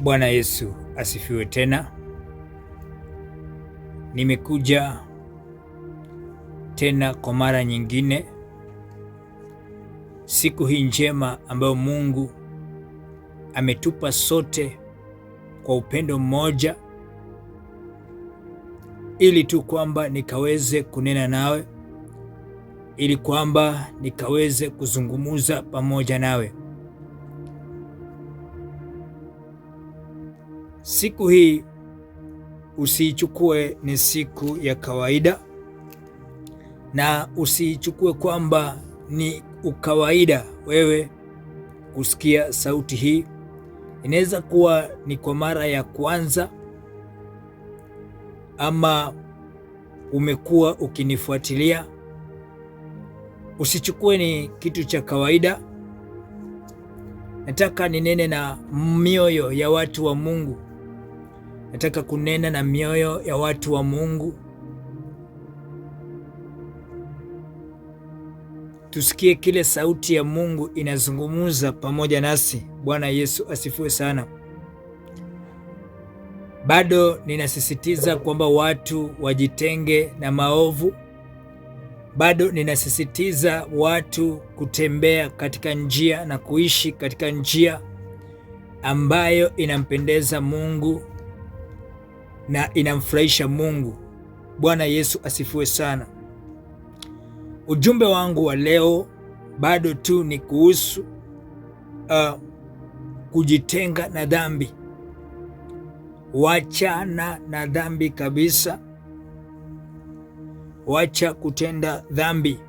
Bwana Yesu asifiwe tena. Nimekuja tena kwa mara nyingine, siku hii njema ambayo Mungu ametupa sote kwa upendo mmoja, ili tu kwamba nikaweze kunena nawe, ili kwamba nikaweze kuzungumuza pamoja nawe. Siku hii usiichukue ni siku ya kawaida, na usiichukue kwamba ni ukawaida wewe kusikia sauti hii. Inaweza kuwa ni kwa mara ya kwanza, ama umekuwa ukinifuatilia. Usichukue ni kitu cha kawaida. Nataka ninene na mioyo ya watu wa Mungu. Nataka kunena na mioyo ya watu wa Mungu. Tusikie kile sauti ya Mungu inazungumuza pamoja nasi. Bwana Yesu asifiwe sana. Bado ninasisitiza kwamba watu wajitenge na maovu. Bado ninasisitiza watu kutembea katika njia na kuishi katika njia ambayo inampendeza Mungu na inamfurahisha Mungu. Bwana Yesu asifiwe sana. Ujumbe wangu wa leo bado tu ni kuhusu kujitenga na dhambi. Wachana na dhambi kabisa. Wacha kutenda dhambi.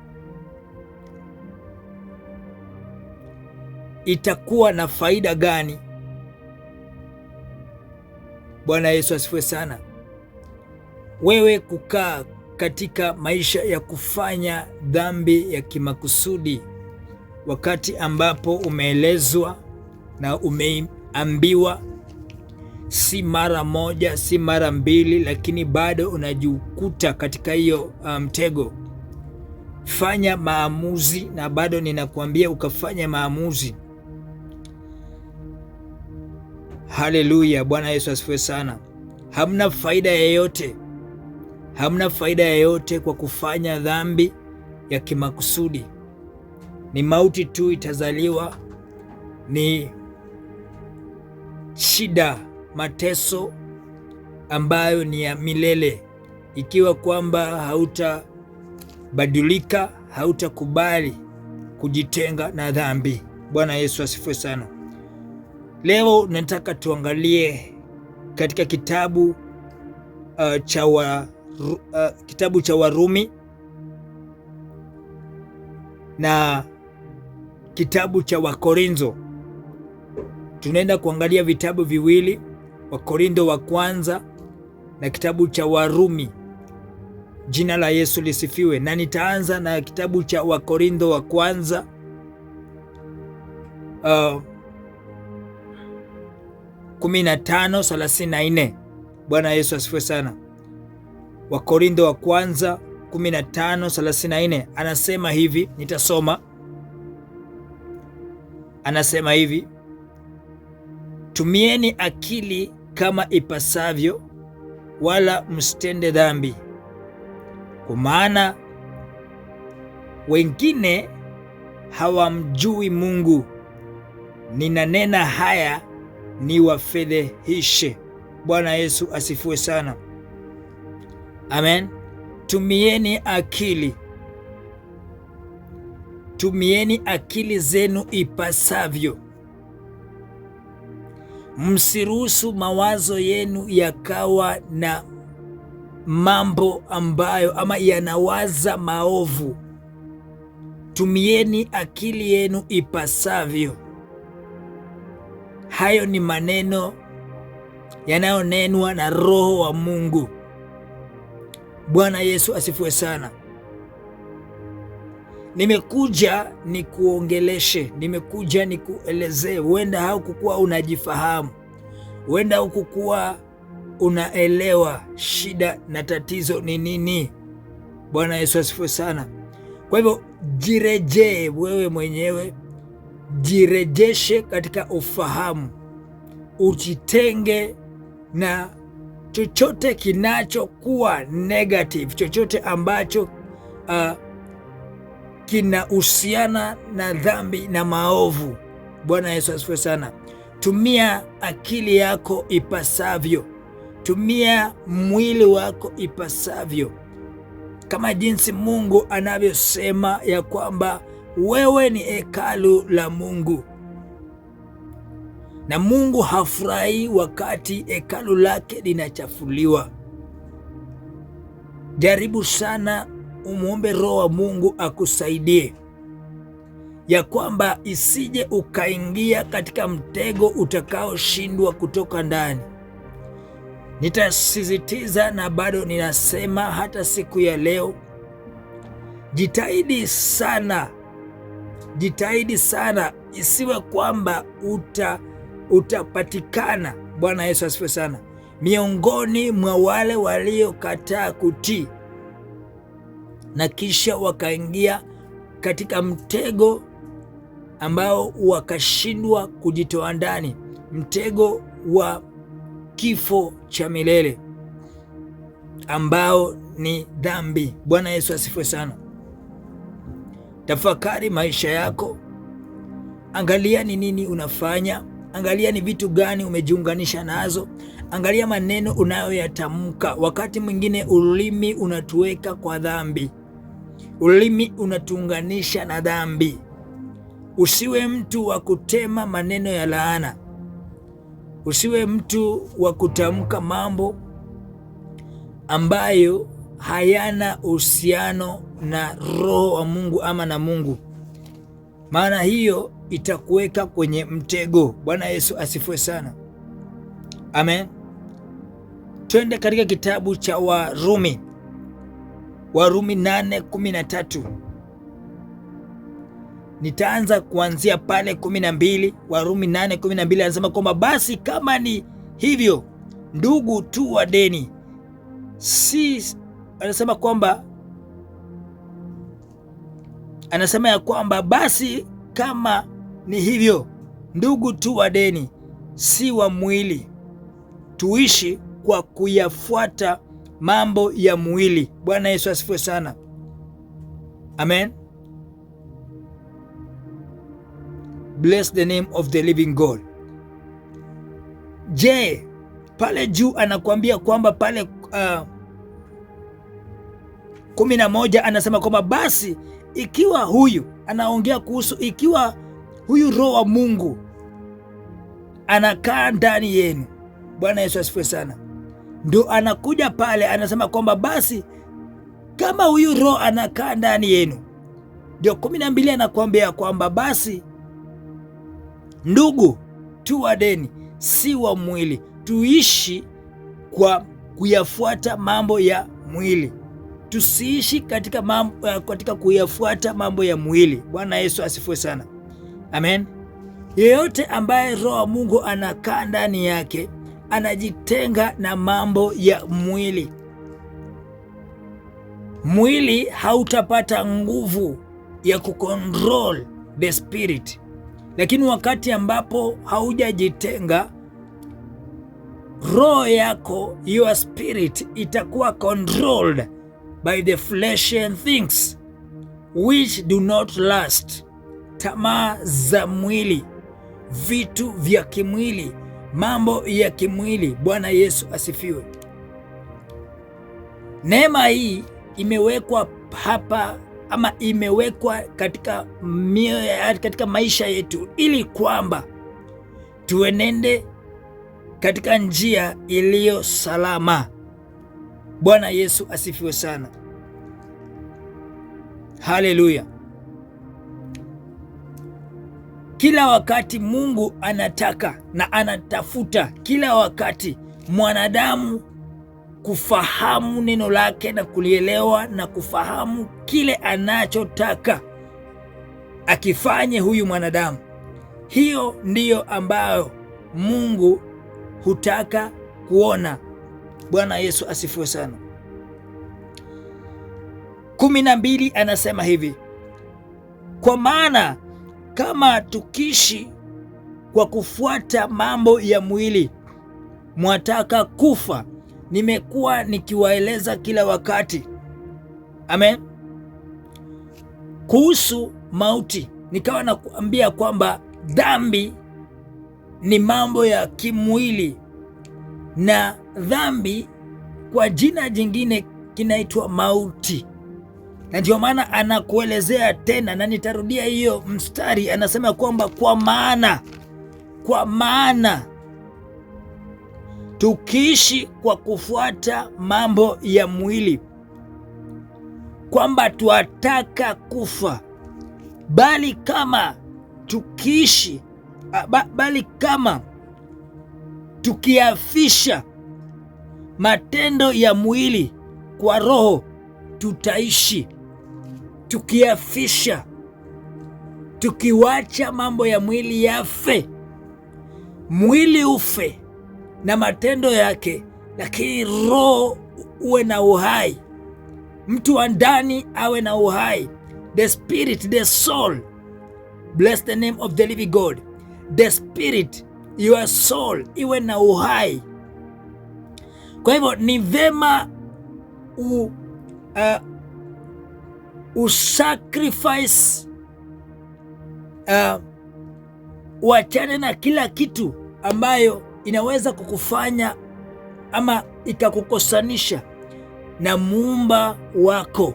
Itakuwa na faida gani? Bwana Yesu asifiwe sana. Wewe kukaa katika maisha ya kufanya dhambi ya kimakusudi, wakati ambapo umeelezwa na umeambiwa si mara moja, si mara mbili, lakini bado unajikuta katika hiyo mtego. Fanya maamuzi, na bado ninakuambia ukafanya maamuzi. Haleluya, Bwana Yesu asifiwe sana. Hamna faida yoyote, hamna faida yoyote kwa kufanya dhambi ya kimakusudi. Ni mauti tu itazaliwa, ni shida, mateso ambayo ni ya milele, ikiwa kwamba hautabadilika, hautakubali kujitenga na dhambi. Bwana Yesu asifiwe sana. Leo nataka tuangalie katika kitabu cha Warumi na kitabu cha Wakorintho. Tunaenda kuangalia vitabu viwili, Wakorintho wa kwanza na kitabu cha Warumi. Jina la Yesu lisifiwe. Na nitaanza na kitabu cha Wakorintho wa kwanza 15:34. Bwana Yesu asifiwe sana. Wakorintho wa kwanza 15:34 anasema hivi, nitasoma. Anasema hivi: tumieni akili kama ipasavyo, wala msitende dhambi, kwa maana wengine hawamjui Mungu. Ninanena haya niwafedhehishe. Bwana Yesu asifiwe sana. Amen. Tumieni akili, tumieni akili zenu ipasavyo. Msiruhusu mawazo yenu yakawa na mambo ambayo ama yanawaza maovu. Tumieni akili yenu ipasavyo. Hayo ni maneno yanayonenwa na Roho wa Mungu. Bwana Yesu asifiwe sana. Nimekuja nikuongeleshe, nimekuja nikuelezee. Huenda haukukuwa unajifahamu, huenda haukukuwa unaelewa shida na tatizo ni nini. Bwana Yesu asifiwe sana. Kwa hivyo jirejee wewe mwenyewe, jirejeshe katika ufahamu, ujitenge na chochote kinachokuwa negative, chochote ambacho kinahusiana na dhambi na maovu. Bwana Yesu asifiwe sana. Tumia akili yako ipasavyo, tumia mwili wako ipasavyo, kama jinsi Mungu anavyosema ya kwamba wewe ni hekalu la Mungu, na Mungu hafurahi wakati hekalu lake linachafuliwa. Jaribu sana umuombe Roho wa Mungu akusaidie, ya kwamba isije ukaingia katika mtego utakaoshindwa kutoka ndani. Nitasisitiza na bado ninasema hata siku ya leo, jitahidi sana isiwe kwamba utapatikana, Bwana Yesu asifiwe sana, miongoni mwa wale waliokataa kutii na kisha wakaingia katika mtego ambao wakashindwa kujitoa ndani, mtego wa kifo cha milele ambao ni dhambi. Bwana Yesu asifiwe sana. Tafakari maisha yako, angalia ni nini unafanya, angalia ni vitu gani umejiunganisha nazo, angalia maneno unayoyatamka. Wakati mwingine ulimi unatuweka kwa dhambi, ulimi unatuunganisha na dhambi. Usiwe mtu wa kutema maneno ya laana, usiwe mtu wa kutamka mambo ambayo hayana uhusiano na Roho wa Mungu ama na Mungu, maana hiyo itakuweka kwenye mtego. Bwana Yesu asifiwe sana. Amen. Twende katika kitabu cha Warumi 8:13. Nitaanza kuanzia pale 12. Warumi 8:12 anasema kwamba basi kama ni hivyo, ndugu tu wa deni, anasema ya kwamba basi kama ni hivyo, ndugu tu wa deni, si wa mwili, tuishi kwa kuyafuata mambo ya mwili. Bwana Yesu asifiwe sana. Amen. Bless the name of the living God. Je, pale juu anakuambia kwamba pale 11 anasema kwamba basi ikiwa huyu, anaongea kuhusu ikiwa huyu Roho wa Mungu anakaa ndani yenu. Bwana Yesu asifiwe sana. Ndio anakuja pale anasema kwamba basi kama huyu Roho anakaa ndani yenu, ndio 12 anakuambia kwamba basi ndugu tu wa deni, si wa mwili, tuishi kwa kuyafuata mambo ya mwili, tusiishi katika kuyafuata mambo ya mwili. Bwana Yesu asifiwe sana. Amen. Yeyote ambaye Roho wa Mungu anakaa ndani yake anajitenga na mambo ya mwili. Mwili hautapata nguvu ya kucontrol the spirit, lakini wakati ambapo haujajitenga, roho yako, your spirit, itakuwa controlled by the flesh and things which do not last. Tamaa za mwili, vitu vya kimwili, mambo ya kimwili. Bwana Yesu asifiwe. Neema hii imewekwa hapa ama imewekwa katika maisha yetu ili kwamba tuenende katika njia iliyo salama. Bwana Yesu asifiwe sana. Haleluya. Kila wakati Mungu anataka na anatafuta kila wakati mwanadamu kufahamu neno lake na kulielewa na kufahamu kile anachotaka akifanye huyu mwanadamu. Hiyo ndiyo ambayo Mungu hutaka kuona. Bwana Yesu asifiwe sana. 12 anasema hivi, kwa maana kama tukiishi kwa kufuata mambo ya mwili mwataka kufa. Nimekuwa nikiwaeleza kila wakati, amen, kuhusu mauti. Nikawa nakuambia kwamba dhambi ni mambo ya kimwili, na dhambi kwa jina jingine kinaitwa mauti. Na ndio maana anakuelezea tena, na nitarudia hiyo mstari. Anasema kwamba kwa maana tukiishi kwa kufuata mambo ya mwili, kwamba twataka kufa, bali kama tukiafisha matendo ya mwili kwa Roho tutaishi. Tukiafisha, tukiwacha mambo ya mwili yafe, mwili ufe na matendo yake, lakini roho uwe na uhai, mtu wa ndani awe na uhai, the spirit, the soul. Bless the name of the living God. The spirit, your soul iwe na uhai. Kwa hivyo ni vema usacrifice, uachane na kila kitu ambayo inaweza kukufanya ama ikakukosanisha na muumba wako.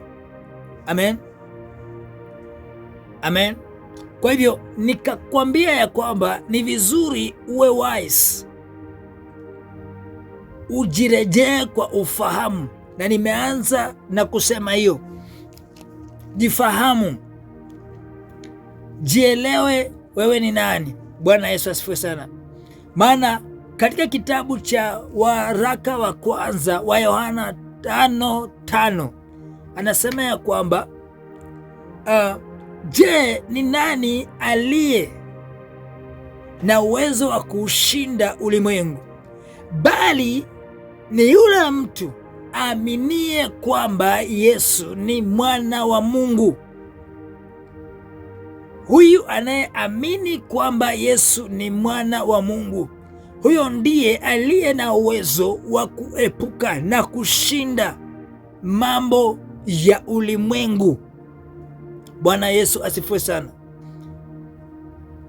Amen, amen. Kwa hivyo nikakwambia ya kwamba ni vizuri uwe wise, ujirejee kwa ufahamu, na nimeanza na kusema hiyo. Jifahamu, jielewe wewe ni nani. Bwana Yesu asifiwe sana. Maana katika kitabu cha waraka wa kwanza wa Yohana 5:5 anasema ya kwamba je, ni nani aliye na uwezo wa kushinda ulimwengu? Bali ni yule mtu aminie kwamba Yesu ni mwana wa Mungu. Huyu anayeamini kwamba Yesu ni mwana wa Mungu, huyo ndiye aliye na uwezo wa kuepuka na kushinda mambo ya ulimwengu. Bwana Yesu asifiwe sana.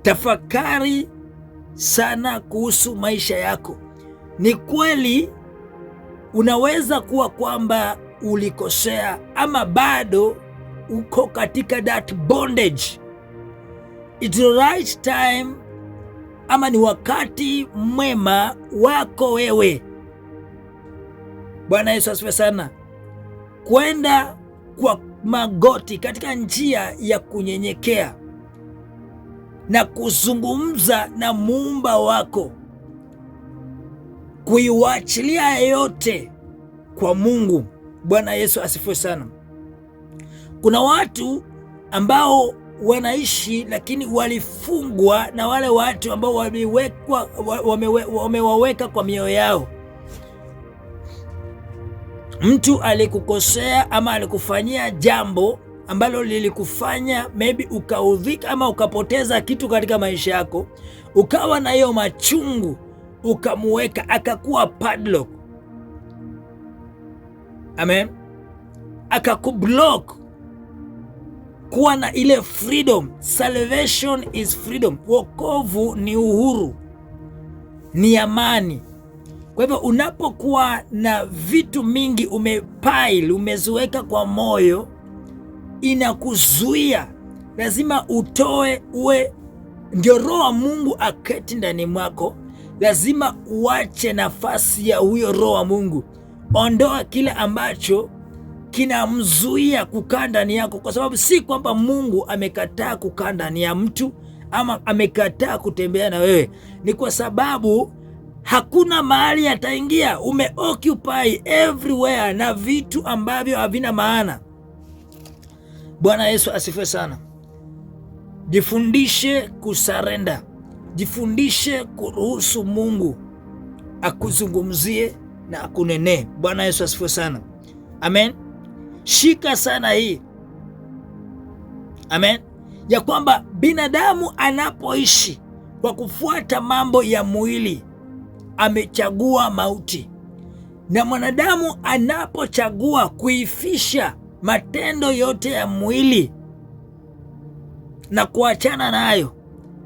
Tafakari sana kuhusu maisha yako. Ni kweli unaweza kuwa kwamba ulikosea ama bado uko katika that bondage. It's the right time, ama ni wakati mwema wako wewe, Bwana Yesu asifiwe sana, kwenda kwa magoti katika njia ya kunyenyekea na kuzungumza na muumba wako, kuiwachilia yote kwa Mungu. Bwana Yesu asifiwe sana. Kuna watu ambao wanaishi lakini walifungwa na wale watu ambao wamewaweka kwa mioyo yao. Mtu alikukosea ama alikufanyia jambo ambalo lilikufanya maybe ukaudhika ama ukapoteza kitu katika maisha yako, ukawa na hiyo machungu, ukamuweka akakuwa padlock. Amen. Akakublock kuwa na ile freedom. Salvation is freedom. Wokovu ni uhuru, ni amani. Kwa hivyo unapokuwa na vitu mingi umeziweka kwa moyo, inakuzuia. Lazima utoe, uwe ndio Roho wa Mungu aketi ndani mwako. Lazima uache nafasi ya huyo Roho wa Mungu. Ondoa kile ambacho kinamzuia kukaa ndani yako, kwa sababu si kwamba Mungu amekataa kukaa ndani ya mtu ama amekataa kutembea na wewe. Ni kwa sababu hakuna mahali ataingia. Umeoccupy everywhere na vitu ambavyo havina maana. Bwana Yesu asifiwe sana. Jifundishe kusarenda. Jifundishe kuruhusu Mungu akuzungumzie na akunenee. Bwana Yesu asifiwe sana. Amen. Shika sana hii. Amen. Ya kwamba binadamu anapoishi kwa kufuata mambo ya mwili amechagua mauti. Na mwanadamu anapochagua kuifisha matendo yote ya mwili na kuachana nayo,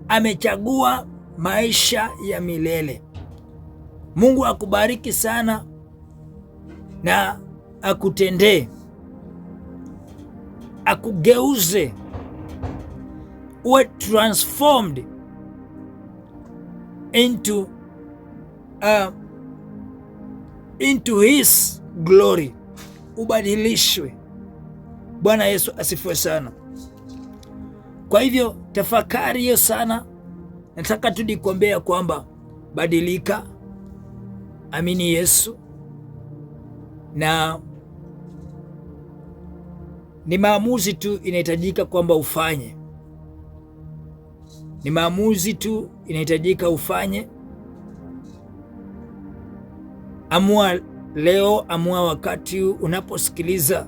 amechagua maisha ya milele. Mungu akubariki sana na akutendee, akugeuze uwe transformed into his glory, ubadilishwe. Bwana Yesu asifiwe sana. Kwa hivyo tafakari hiyo sana. Nataka tu nikuambia kwamba badilika, amini Yesu, na ni maamuzi tu inahitajika kwamba ufanye. Ni maamuzi tu inahitajika ufanye. Amua leo, amua wakati unaposikiliza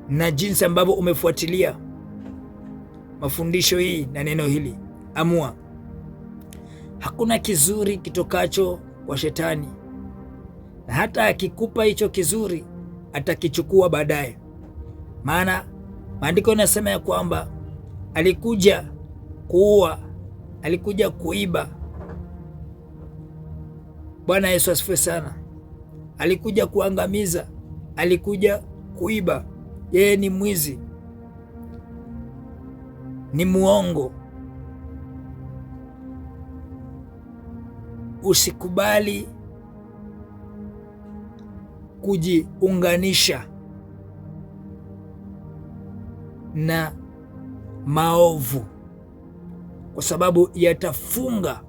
na jinsi ambavyo umefuatilia mafundisho hii na neno hili. Amua. Hakuna kizuri kitokacho kwa Shetani, na hata akikupa hicho kizuri atakichukua baadaye, maana maandiko yanasema ya kwamba alikuja kuua, alikuja kuiba. Bwana Yesu asifiwe sana. Alikuja kuangamiza, alikuja kuiba. Yeye ni mwizi, ni muongo. Usikubali kujiunganisha na maovu, kwa sababu yatafunga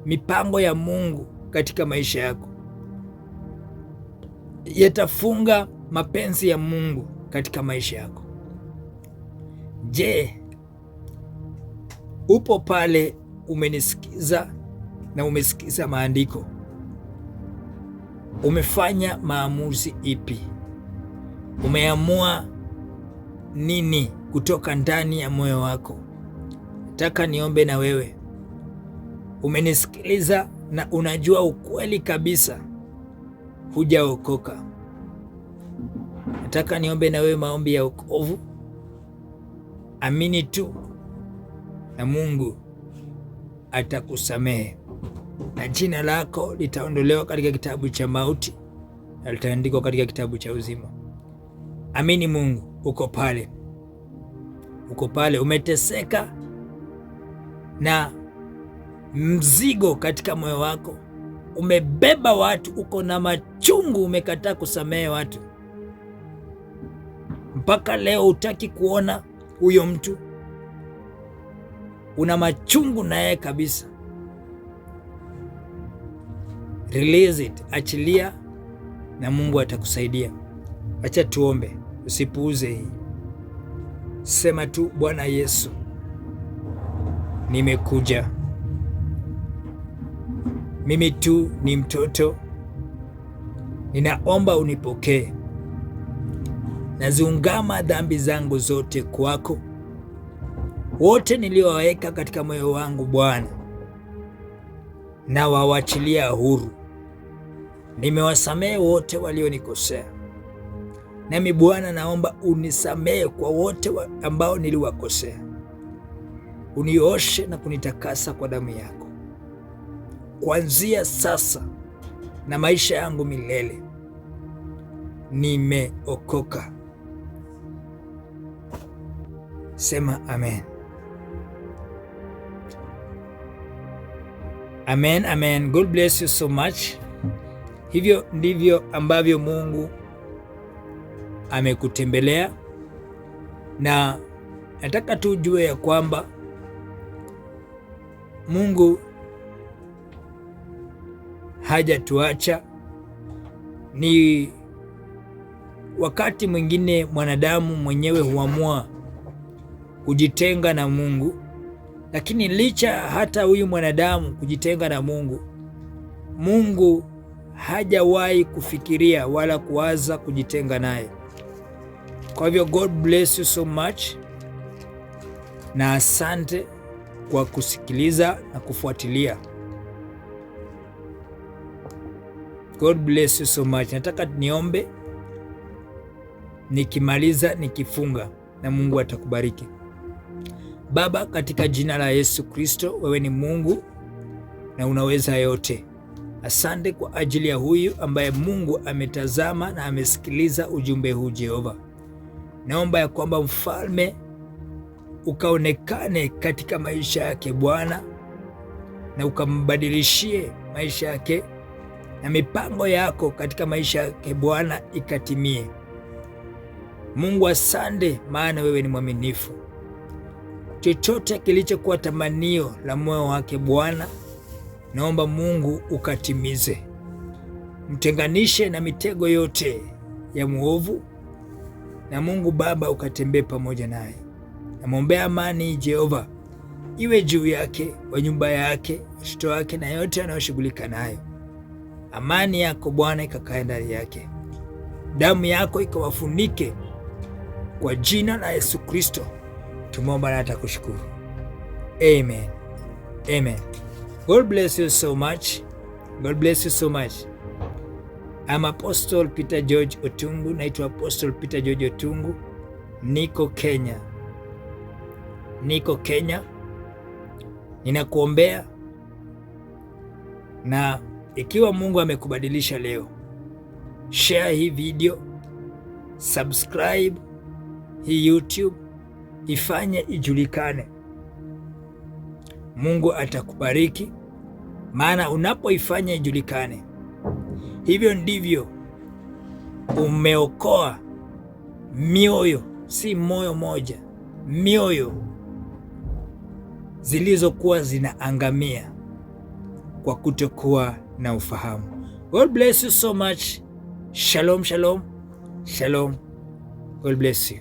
mipango ya Mungu katika maisha yako, yatafunga mapenzi ya Mungu katika maisha yako. Je, upo pale umenisikiza na umesikiza maandiko? Umefanya maamuzi ipi? Umeamua nini kutoka ndani ya moyo wako? Nataka niombe na wewe. Umenisikiliza na unajua ukweli kabisa hujaokoka. Nataka niombe na wewe maombi ya wokovu. Amini tu na Mungu atakusamehe, na jina lako litaondolewa katika kitabu cha mauti na litaandikwa katika kitabu cha uzima. Amini Mungu. Uko pale, uko pale, umeteseka na mzigo katika moyo wako, umebeba watu, uko na machungu, umekataa kusamehe watu, mpaka leo hutaki kuona huyo mtu, una machungu naye kabisa. Release it, achilia na Mungu atakusaidia. Acha tuombe, usipuuze hii. Sema tu, Bwana Yesu, nimekuja. Mimi tu ni mtoto, ninaomba unipokee. Naziungama dhambi zangu zote kwako, wote niliowaweka katika moyo wangu Bwana, na wawachilia huru. Nimewasamehe wote walionikosea, nami Bwana naomba unisamehe kwa wote ambao niliwakosea. Unioshe na kunitakasa kwa damu yako, kuanzia sasa na maisha yangu milele. Nimeokoka. Sema amen. Amen, amen. God bless you so much. Hivyo ndivyo ambavyo Mungu amekutembelea, na nataka tu ujue ya kwamba Mungu hajatuacha. Ni wakati mwingine mwanadamu mwenyewe huamua kujitenga na Mungu, lakini licha hata huyu mwanadamu kujitenga na Mungu, Mungu hajawahi kufikiria wala kuwaza kujitenga naye. Kwa hivyo God bless you so much, na asante kwa kusikiliza na kufuatilia. God bless you so much. Nataka niombe nikimaliza, nikifunga, na Mungu atakubariki. Baba, katika jina la Yesu Kristo, wewe ni Mungu na unaweza yote. Asante kwa ajili ya huyu ambaye Mungu ametazama na amesikiliza ujumbe huu. Jehova, naomba ya kwamba Mfalme ukaonekane katika maisha yake Bwana, na ukambadilishie maisha yake, na mipango yako katika maisha yake Bwana ikatimie. Mungu asante, maana wewe ni mwaminifu. Chochote kilichokuwa tamanio la moyo wake Bwana, naomba Mungu ukatimize. Mtenganishe na mitego yote ya mwovu, na Mungu Baba ukatembee pamoja naye. Namwombea amani Jehova iwe juu yake, wa nyumba yake, watoto wake na yote anayoshughulika nayo. Amani yako Bwana ikakae ndani yake. Damu yako ikawafunike kwa jina la Yesu Kristo. Tumeomba na atakushukuru. Amen. Amen. God bless you so much. God bless you so much. I'm Apostle Peter George Otungu. Naitwa Apostle Peter George Otungu. Niko Kenya. Ninakuombea, na ikiwa Mungu amekubadilisha leo, share hii video, subscribe hii YouTube, ifanye ijulikane. Mungu atakubariki, maana unapoifanya ijulikane, hivyo ndivyo umeokoa mioyo, si moyo moja, mioyo zilizokuwa zinaangamia kwa kutokuwa na ufahamu. God bless you so much. Shalom, shalom, shalom. God bless you.